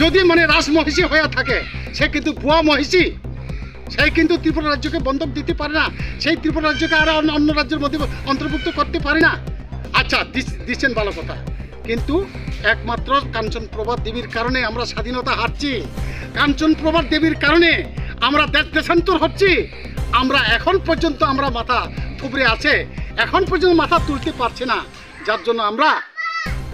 যদি মানে রাজমহিষী হয়ে থাকে সে কিন্তু ভুয়া মহিষী, সে কিন্তু ত্রিপুরা রাজ্যকে বন্ধক দিতে পারে না, সেই ত্রিপুরা রাজ্যকে আর অন্য রাজ্যের মধ্যে অন্তর্ভুক্ত করতে পারে না। আচ্ছা দিচ্ছেন ভালো কথা, কিন্তু একমাত্র কাঞ্চনপ্রভা দেবীর কারণে আমরা স্বাধীনতা হারছি, কাঞ্চনপ্রভা দেবীর কারণে আমরা দেশ দেশান্তর হচ্ছি। আমরা এখন পর্যন্ত আমরা মাথা থুবড়ে আছে, এখন পর্যন্ত মাথা তুলতে পারছি না, যার জন্য আমরা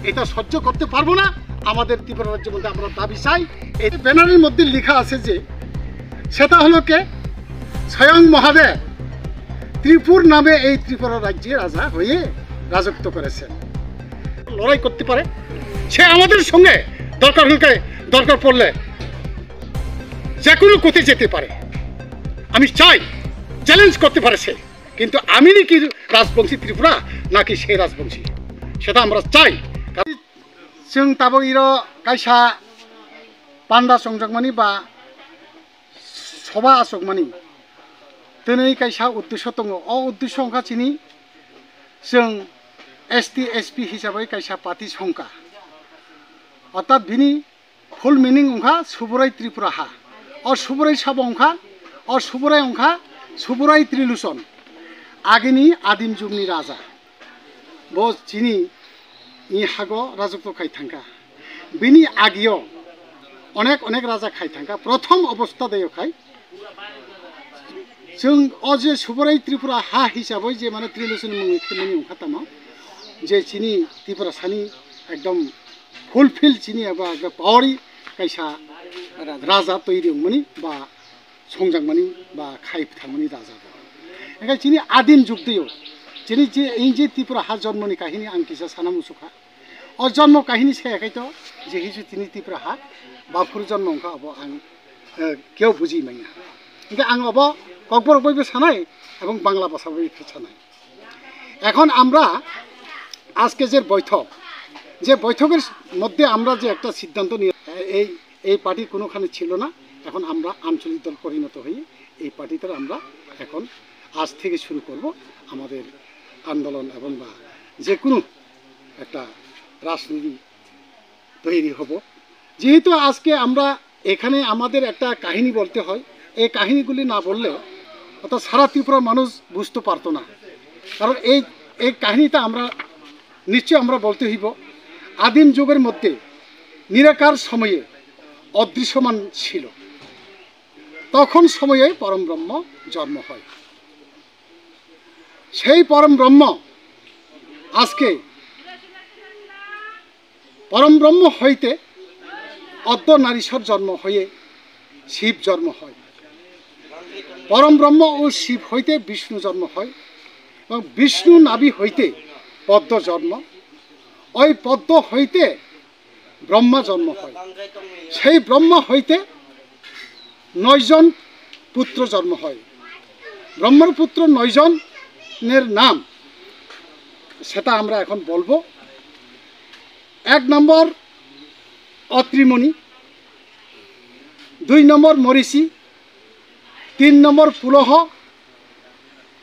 এটা সহ্য করতে পারবো না। আমাদের ত্রিপুরা রাজ্যের মধ্যে আমরা দাবি চাই। এই ব্যানারের মধ্যে লেখা আছে যে সেটা হলো কে, স্বয়ং মহাদেব ত্রিপুর নামে এই ত্রিপুরা রাজ্যে রাজা হয়ে রাজত্ব করেছেন। লড়াই করতে পারে সে আমাদের সঙ্গে, দরকার পড়লে যে কোনো কোথায় যেতে পারে। আমি চাই চ্যালেঞ্জ করতে পারে সে, কিন্তু আমি নাকি রাজবংশী ত্রিপুরা নাকি সে রাজবংশী সেটা আমরা চাই। जों दाबो इरो कायसा पान्दा संजगमानि बा सभा आसगमानि दिनै कायसा उद्देश्य दङ। अ उद्देश्य अंखा चिनि जों ST SP हिसाबै कायसा पार्टी संखा, अर्थात बिनि फुल मिनिं अंखा सुबुराय त्रिपुरा हा, और सुबुराय साब अंखा, और सुबुराय अंखा सुबुराय त्रिलुसन आगेनि आदिम जुगनि राजा बो चिनि इ हागो राजत्व खाई थांखा। बिनि आगियो अनेक राजा खाई थांखा। प्रथम अवस्था देयो खाई जों अजे सुबुराय त्रिपुरा हा हिसाबै जे माने त्रिलुसन मुंनि खेमनि अंखातामा जे चिनि त्रिपुरा सानि एकदम फुलफिल चिनि एबा पावरी कायसा राजा तैरि मनि बा संजांमनि बा खाई थांमनि राजा एखाय चिनि आदिम जुग देयो चिनि जे इंजे त्रिपुरा हा जन्मनि काहिनी आं किसा साना मुसुखा और जन्म काहिनी सेयाखै तो जे हिजु तिनि त्रिपुरा हा बाफुर जन्म अंखा अब आं केउ बुझि माइना इनका आं अब ककबर बयबो सानाय এবং বাংলা ভাষা বইতে সানায়। এখন আমরা আজকে যে বৈঠক, যে বৈঠকের মধ্যে আমরা যে একটা সিদ্ধান্ত নিয়ে এই পার্টি কোনোখানে ছিল না, এখন আমরা আঞ্চলিক দল পরিণত হয়ে এই পার্টিতে আমরা এখন আজ থেকে শুরু করব আমাদের আন্দোলন এবং বা যে কোনো একটা রাজনীতি তৈরি হব। যেহেতু আজকে আমরা এখানে আমাদের একটা কাহিনী বলতে হয়, এই কাহিনীগুলি না বললে অর্থাৎ সারা ত্রিপুরার মানুষ বুঝতে পারতো না, কারণ এই কাহিনীটা আমরা নিশ্চয় আমরা বলতে হইব। আদিম যুগের মধ্যে নিরাকার সময়ে অদৃশ্যমান ছিল, তখন সময়ে পরম ব্রহ্ম জন্ম হয়। সেই পরম ব্রহ্ম আজকে পরম ব্রহ্ম হইতে অর্ধ নারীশ্বর জন্ম হয়ে শিব জন্ম হয়, পরম ব্রহ্ম ও শিব হইতে বিষ্ণু জন্ম হয়, এবং বিষ্ণু নাভি হইতে পদ্ম জন্ম, ওই পদ্ম হইতে ব্রহ্মা জন্ম হয়, সেই ব্রহ্মা হইতে 9 জন পুত্র জন্ম হয়। ব্রহ্মার পুত্র 9 জনের নাম সেটা আমরা এখন বলবো। 1 নম্বর অত্রিমণি, 2 নম্বর মরিচি, 3 নম্বর পুলহ,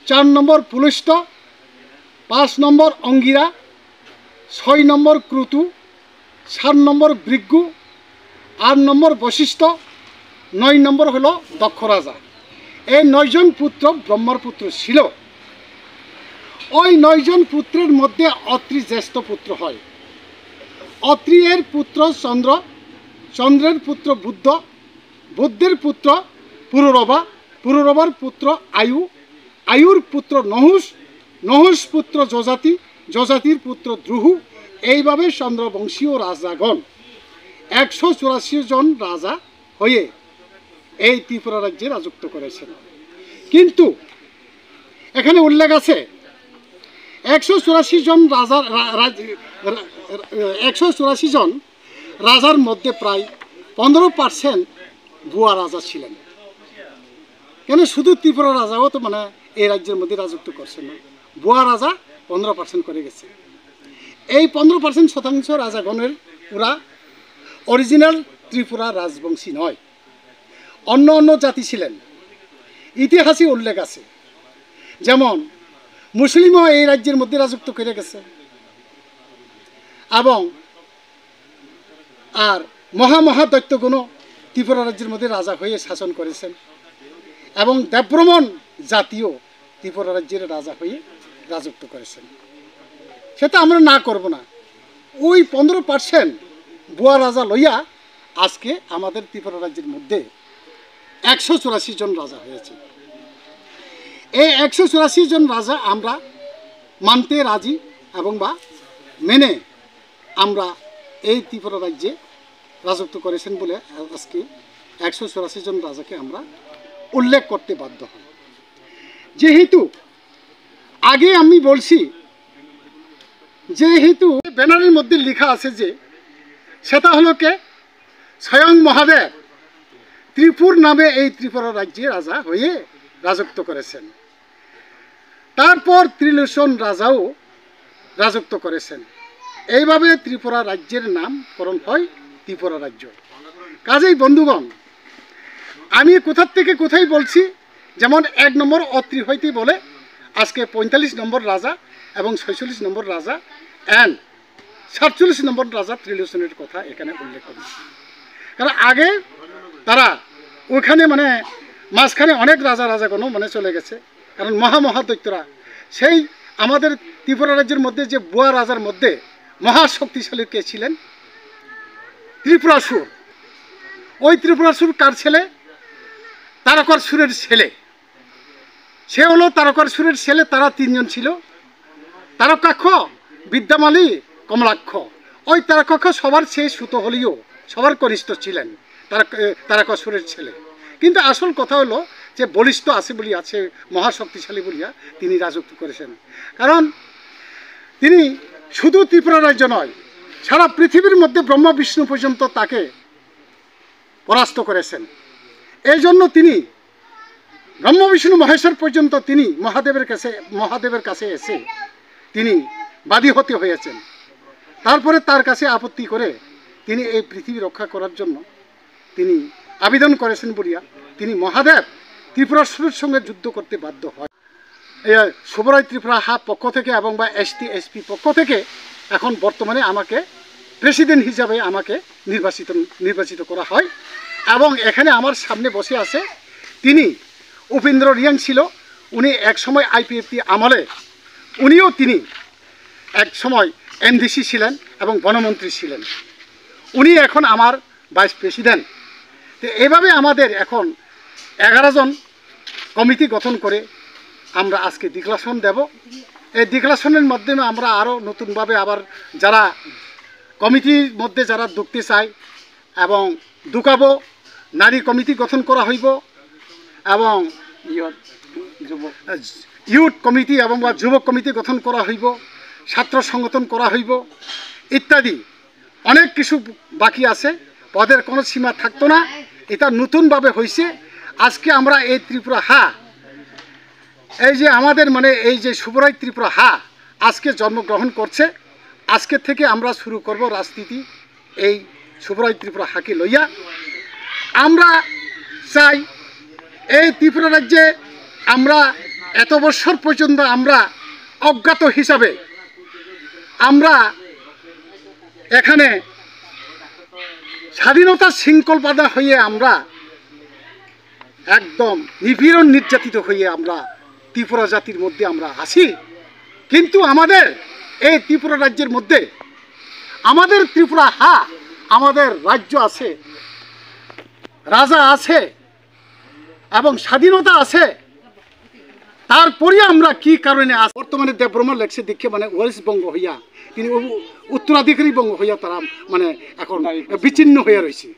4 নম্বর পুলস্ত, 5 নম্বর অঙ্গিরা, 6 নম্বর ক্রুতু, 7 নম্বর বৃগ্গু, 8 নম্বর বশিষ্ঠ, 9 নম্বর হলো দক্ষ রাজা। এই 9 জন পুত্র ব্রহ্মার পুত্র ছিল। ওই 9 জন পুত্রের মধ্যে অত্রি জ্যেষ্ঠ পুত্র হয়। অত্রিয়ের পুত্র চন্দ্র, চন্দ্রের পুত্র বুদ্ধ, বুদ্ধের পুত্র পুরুরবা, পুরুরবার পুত্র আয়ু, আয়ুর পুত্র নহুষ, নহুষ পুত্র যজাতি, যজাতির পুত্র দ্রুহু। এইভাবে চন্দ্রবংশীয় রাজাগণ 184 জন রাজা হয়ে এই ত্রিপুরা রাজ্যে রাজত্ব করেছেন। কিন্তু এখানে উল্লেখ আছে 184 জন রাজার 184 জন রাজার মধ্যে প্রায় 15% ভুয়া রাজা ছিলেন। কেন শুধু ত্রিপুরা রাজাও তো মানে এই রাজ্যের মধ্যে রাজত্ব করছে না, ভুয়া রাজা 15% করে গেছে। এই 15% রাজাগণের পুরা অরিজিনাল ত্রিপুরা রাজবংশী নয়, অন্য জাতি ছিলেন। ইতিহাসে উল্লেখ আছে, যেমন মুসলিমও এই রাজ্যের মধ্যে রাজত্ব করে গেছে, এবং আর মহাদৈত্যগণ ত্রিপুরা রাজ্যের মধ্যে রাজা হয়ে শাসন করেছেন এবং দেবব্রহ্মণ জাতীয় ত্রিপুরা রাজ্যের রাজা হয়ে রাজত্ব করেছেন। সেটা আমরা না করব না। ওই 15% বুয়া রাজা লইয়া আজকে আমাদের ত্রিপুরা রাজ্যের মধ্যে 184 জন রাজা হয়েছে। এই 184 জন রাজা আমরা মানতে রাজি এবং বা মেনে আমরা এই ত্রিপুরা রাজ্যে রাজত্ব করেছেন বলে আজকে 184 জন রাজাকে আমরা উল্লেখ করতে বাধ্য হই। যেহেতু আগে আমি বলছি, যেহেতু ব্যানারের মধ্যে লেখা আছে যে সেটা হলো কে স্বয়ং মহাদেব ত্রিপুর নামে এই ত্রিপুরা রাজ্যে রাজা হয়ে রাজত্ব করেছেন। তারপর ত্রিলোচন রাজাও রাজত্ব করেছেন। এইভাবে ত্রিপুরা রাজ্যের নামকরণ হয় ত্রিপুরা রাজ্য। কাজেই বন্ধুগণ, আমি কোথা থেকে কোথায় বলছি, যেমন 1 নম্বর অত্রি হইতে বলে আজকে 45 নম্বর রাজা এবং 46 নম্বর রাজা অ্যান্ড 47 নম্বর রাজা ত্রিলোচনের কথা এখানে উল্লেখ করেছি। কারণ আগে তারা ওইখানে মানে মাঝখানে অনেক রাজাগণ মানে চলে গেছে। কারণ মহাদৈত্যরা সেই আমাদের ত্রিপুরা রাজ্যের মধ্যে যে বুয়া রাজার মধ্যে মহাশক্তিশালী কে ছিলেন? ত্রিপুরাসুর। ওই ত্রিপুরাসুর কার ছেলে? তারকাসুরের ছেলে। সে হলো তারকাসুরের ছেলে। তারা 3 জন ছিল, তারকাক্ষ, বিদ্যামালী, কমলাক্ষ। ওই তারকাক্ষ সবার চেয়ে সুত হলেও সবার কনিষ্ঠ ছিলেন তারকাসুরের ছেলে। কিন্তু আসল কথা হলো যে বলিষ্ঠ আছে বলি আছে, মহাশক্তিশালী বলিয়া তিনি রাজত্ব করেছেন। কারণ তিনি শুধু ত্রিপুরা রাজ্য নয়, সারা পৃথিবীর মধ্যে ব্রহ্মা বিষ্ণু পর্যন্ত তাকে পরাস্ত করেছেন। এই জন্য তিনি ব্রহ্মা বিষ্ণু মহেশ্বর পর্যন্ত তিনি মহাদেবের কাছে এসে তিনি বাদী হতে হয়েছেন। তারপরে তার কাছে আপত্তি করে তিনি এই পৃথিবী রক্ষা করার জন্য তিনি আবেদন করেছেন বলিয়া তিনি মহাদেব ত্রিপুরাসুরের সঙ্গে যুদ্ধ করতে বাধ্য হয়। এই শুভরাই ত্রিপুরা পক্ষ থেকে এবং বা ST/SP পক্ষ থেকে এখন বর্তমানে আমাকে প্রেসিডেন্ট হিসাবে আমাকে নির্বাচিত করা হয়। এবং এখানে আমার সামনে বসে আছে তিনি উপেন্দ্র রিয়াং ছিল। উনি এক সময় IPFT আমলে তিনি এক সময় MDC ছিলেন এবং বনমন্ত্রী ছিলেন। উনি এখন আমার ভাইস প্রেসিডেন্ট। তো এভাবে আমাদের এখন 11 জন কমিটি গঠন করে আমরা আজকে ডিক্লারেশন দেব। এই ডিক্লারেশনের মাধ্যমে আমরা আরও নতুনভাবে আবার যারা কমিটির মধ্যে যারা ঢুকতে চায় এবং ঢুকাবো, নারী কমিটি গঠন করা হইব এবং ইউথ কমিটি এবং বা যুবক কমিটি গঠন করা হইব, ছাত্র সংগঠন করা হইব ইত্যাদি অনেক কিছু বাকি আছে। পদের কোনো সীমা থাকতো না। এটা নতুনভাবে হয়েছে। আজকে আমরা এই ত্রিপুরা এই যে আমাদের মানে এই যে শুভরাই ত্রিপুরা আজকে জন্মগ্রহণ করছে। আজকে থেকে আমরা শুরু করব রাজনীতি এই শুভরাই ত্রিপুরা হাকে লইয়া। আমরা চাই এই ত্রিপুরা রাজ্যে আমরা এত বছর পর্যন্ত আমরা অজ্ঞাত হিসাবে আমরা এখানে স্বাধীনতার শৃঙ্খলবাধা হয়ে আমরা একদম নিপীড়ন নির্যাতিত হয়ে আমরা ত্রিপুরা জাতির মধ্যে আমরা আছি। কিন্তু আমাদের এই ত্রিপুরা রাজ্যের মধ্যে আমাদের ত্রিপুরা আমাদের রাজ্য আছে, রাজা আছে এবং স্বাধীনতা আছে। তারপরে আমরা কি কারণে বর্তমানে দেবব্রহ্মা লেখছে দীক্ষে মানে ওয়ারিশ বঙ্গ হইয়া তিনি উত্তরাধিকারী বঙ্গ হইয়া তারা মানে এখন বিচ্ছিন্ন হয়ে রয়েছে।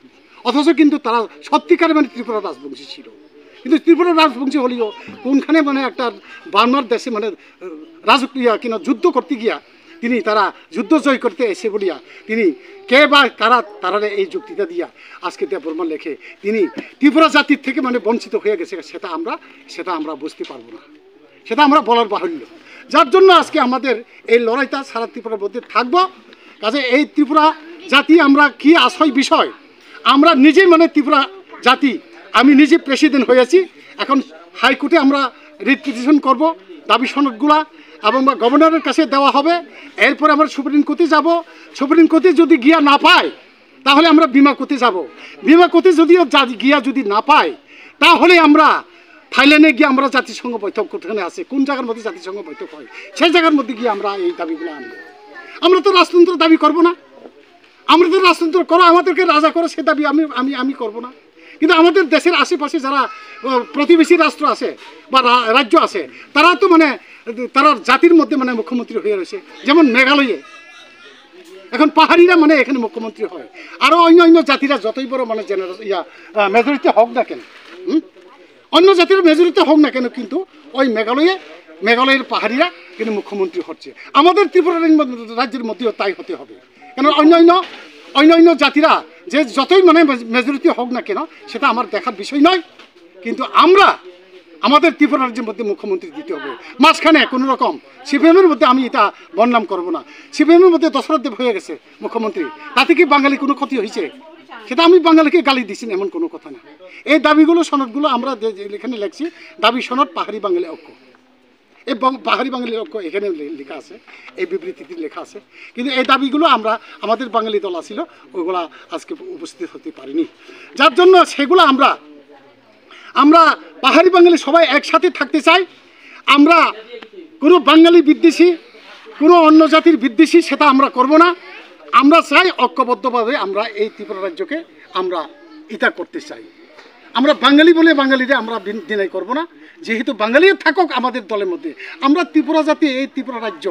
অথচ কিন্তু তারা সত্যিকারে মানে ত্রিপুরা রাজবংশী ছিল। কিন্তু ত্রিপুরা রাজবংশী হলেও কোনখানে মানে একটা বার্মার দেশে মানে কিনা যুদ্ধ করতে গিয়া তারা যুদ্ধ জয় করতে এসে বলিয়া তিনি কে বা তারা এই যুক্তিটা দিয়া আজকে দেববর্মা লেখে তিনি ত্রিপুরা জাতির থেকে মানে বঞ্চিত হয়ে গেছে। সেটা আমরা বুঝতে পারবো না, সেটা আমরা বলার বাহুল্য। যার জন্য আজকে আমাদের এই লড়াইটা সারা ত্রিপুরার মধ্যে থাকবো। কাজে এই ত্রিপুরা জাতি আমরা কি আশয় বিষয় আমরা নিজেই মানে ত্রিপুরা জাতি আমি নিজে প্রেসিডেন্ট হয়েছি। এখন হাইকোর্টে আমরা রিট পিটিশন করব, দাবি সনদগুলা এবং গভর্নরের কাছে দেওয়া হবে। এরপরে আমরা সুপ্রিম কোর্টে যাব। সুপ্রিম কোর্টে যদি গিয়া না পায় তাহলে আমরা বিমা করতে যাব। বিমা করতে যদিও গিয়া যদি না পাই, তাহলে আমরা থাইল্যান্ডে গিয়ে আমরা জাতিসংঘ বৈঠক কোথায় আছে, কোন জায়গার মধ্যে জাতিসংঘ বৈঠক হয়, সেই জায়গার মধ্যে গিয়ে আমরা এই দাবিগুলো আনবো। আমরা তো রাজতন্ত্র দাবি করব না। আমরা তো রাজতন্ত্র করো, আমাদেরকে রাজা করো, সে দাবি আমি করব না। কিন্তু আমাদের দেশের আশেপাশে যারা প্রতিবেশী রাষ্ট্র আছে বা রাজ্য আছে, তারা তো মানে তারা জাতির মধ্যে মানে মুখ্যমন্ত্রী হয়ে রয়েছে। যেমন মেঘালয়ে এখন পাহাড়িরা মানে এখানে মুখ্যমন্ত্রী হয়। আরও অন্য জাতিরা যতই বড় মানে মেজরিটি হোক না কেন, অন্য জাতির মেজরিটি হোক না কেন, কিন্তু ওই মেঘালয়ের পাহাড়িরা কিন্তু মুখ্যমন্ত্রী হচ্ছে। আমাদের ত্রিপুরা রাজ্যের মধ্যেও তাই হতে হবে। কেন অন্য জাতিরা যে যতই মানে মেজরিটি হোক না কেন, সেটা আমার দেখার বিষয় নয়। কিন্তু আমাদের ত্রিপুরা রাজ্যের মধ্যে মুখ্যমন্ত্রী দিতে হবে। মাঝখানে কোনো রকম সিপিএমের মধ্যে আমি এটা বর্ণনাম করব না। সিপিএমের মধ্যে দশরথ দেব হয়ে গেছে মুখ্যমন্ত্রী, তাতে কি বাঙালি কোনো ক্ষতি হয়েছে? সেটা আমি বাঙালিকে গালি দিচ্ছি এমন কোনো কথা না। এই দাবিগুলো সনদগুলো আমরা এখানে লিখছি, দাবি সনদ পাহাড়ি বাঙালি ঐক্য। এই পাহাড়ি বাঙালির ঐক্য এখানে লেখা আছে, এই বিবৃতিতে লেখা আছে। কিন্তু এই দাবিগুলো আমাদের বাঙালি দল ছিল, ওইগুলা আজকে উপস্থিত হতে পারিনি। যার জন্য সেগুলো আমরা পাহাড়ি বাঙালি সবাই একসাথে থাকতে চাই। আমরা কোনো বাঙালি বিদ্বেষী, কোনো অন্য জাতির বিদ্বেষী সেটা আমরা করব না। আমরা চাই ঐক্যবদ্ধভাবে আমরা এই ত্রিপুরা রাজ্যকে আমরা ইতা করতে চাই। আমরা বাঙালি বলে বাঙালিরা আমরা ডিনাই করব না। যেহেতু বাঙালি থাকুক আমাদের দলের মধ্যে, আমরা ত্রিপুরা জাতি, এই ত্রিপুরা রাজ্য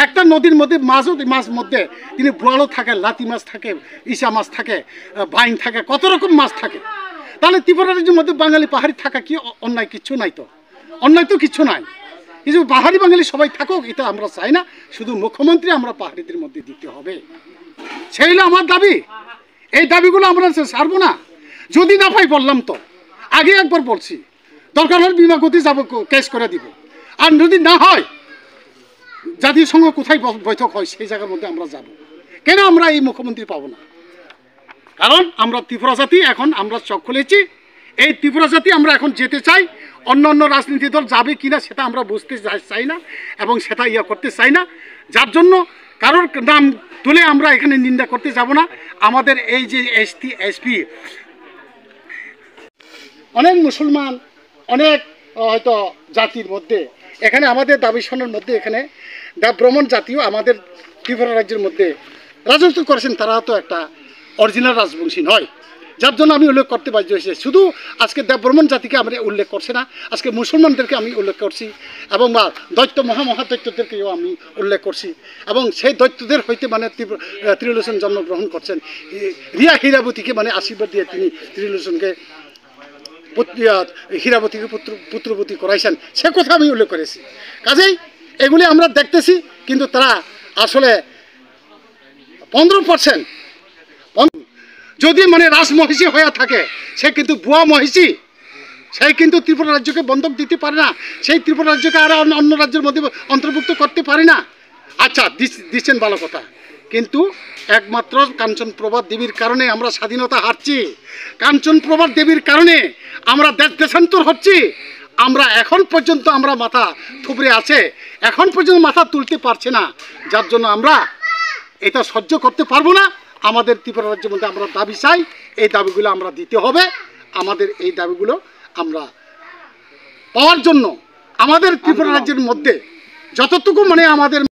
একটা নদীর মধ্যে মাছ মধ্যে তিনি বোয়ালও থাকে, লাতি মাছ থাকে, ইসা মাছ থাকে, বাইন থাকে, কত রকম মাছ থাকে। তাহলে ত্রিপুরা রাজ্যের মধ্যে বাঙালি পাহাড়ি থাকা কি অন্যায়? কিচ্ছু নাই তো, অন্যায় তো কিচ্ছু নাই। কিন্তু পাহাড়ি বাঙালি সবাই থাকুক এটা আমরা চাই না। শুধু মুখ্যমন্ত্রী আমরা পাহাড়িদের মধ্যে দিতে হবে, সেই হলো আমার দাবি। এই দাবিগুলো আমরা ছাড়বো না। যদি না পাই, বললাম তো আগে একবার বলছি, দরকার হলে বিমা গতি যাব, কেস করে দিব। আর যদি না হয়, জাতীয় সংঘ কোথায় বৈঠক হয় সেই জায়গার মধ্যে আমরা যাব। কেন আমরা এই মুখ্যমন্ত্রী পাবো না? কারণ আমরা ত্রিপুরা জাতি এখন আমরা চোখ খুলেছি। এই ত্রিপুরা জাতি আমরা এখন যেতে চাই। অন্য রাজনীতি দল যাবে কিনা সেটা আমরা বুঝতে চাই না এবং সেটা করতে চাই না। যার জন্য কারোর নাম তুলে আমরা এখানে নিন্দা করতে যাব না। আমাদের এই যে এসপি অনেক মুসলমান, অনেক হয়তো জাতির মধ্যে এখানে আমাদের দাবি সনের মধ্যে এখানে ব্রাহ্মণ জাতীয় আমাদের ত্রিপুরা রাজ্যের মধ্যে রাজত্ব করেছেন। তারা তো একটা অরিজিনাল রাজবংশী নয়। যার জন্য আমি উল্লেখ করতে বাধ্য হয়েছি। শুধু আজকে ব্রাহ্মণ জাতিকে আমরা উল্লেখ করছি না, আজকে মুসলমানদেরকে আমি উল্লেখ করছি এবং দৈত্য মহাদৈত্যদেরকেও আমি উল্লেখ করছি। এবং সেই দৈত্যদের হইতে মানে ত্রিলোচন জন্মগ্রহণ করছেন। রিয়া হীরাবতীকে মানে আশীর্বাদ দিয়ে তিনি ত্রিলোচনকে হীরাবতীকে পুত্রবতী করাইছেন, সে কথা আমি উল্লেখ করেছি। কাজেই এগুলি আমরা দেখতেছি, কিন্তু তারা আসলে 15% যদি মানে রাজমহিষী হয়ে থাকে, সে কিন্তু বুয়া মহিষী, সেই কিন্তু ত্রিপুরা রাজ্যকে বন্ধক দিতে পারে না। সেই ত্রিপুরা রাজ্যকে আর অন্য রাজ্যের মধ্যে অন্তর্ভুক্ত করতে পারে না। আচ্ছা, দিচ্ছেন ভালো কথা, কিন্তু একমাত্র কাঞ্চনপ্রভা দেবীর কারণে আমরা স্বাধীনতা হারছি। কাঞ্চনপ্রভা দেবীর কারণে আমরা দেশান্তর হচ্ছি। আমরা এখন পর্যন্ত আমরা মাথা থুবড়ে আছে, এখন পর্যন্ত মাথা তুলতে পারছে না। যার জন্য আমরা এটা সহ্য করতে পারবো না। আমাদের ত্রিপুরা রাজ্যের মধ্যে আমরা দাবি চাই, এই দাবিগুলো আমরা দিতে হবে। আমাদের এই দাবিগুলো আমরা পাওয়ার জন্য আমাদের ত্রিপুরা রাজ্যের মধ্যে যতটুকু মানে আমাদের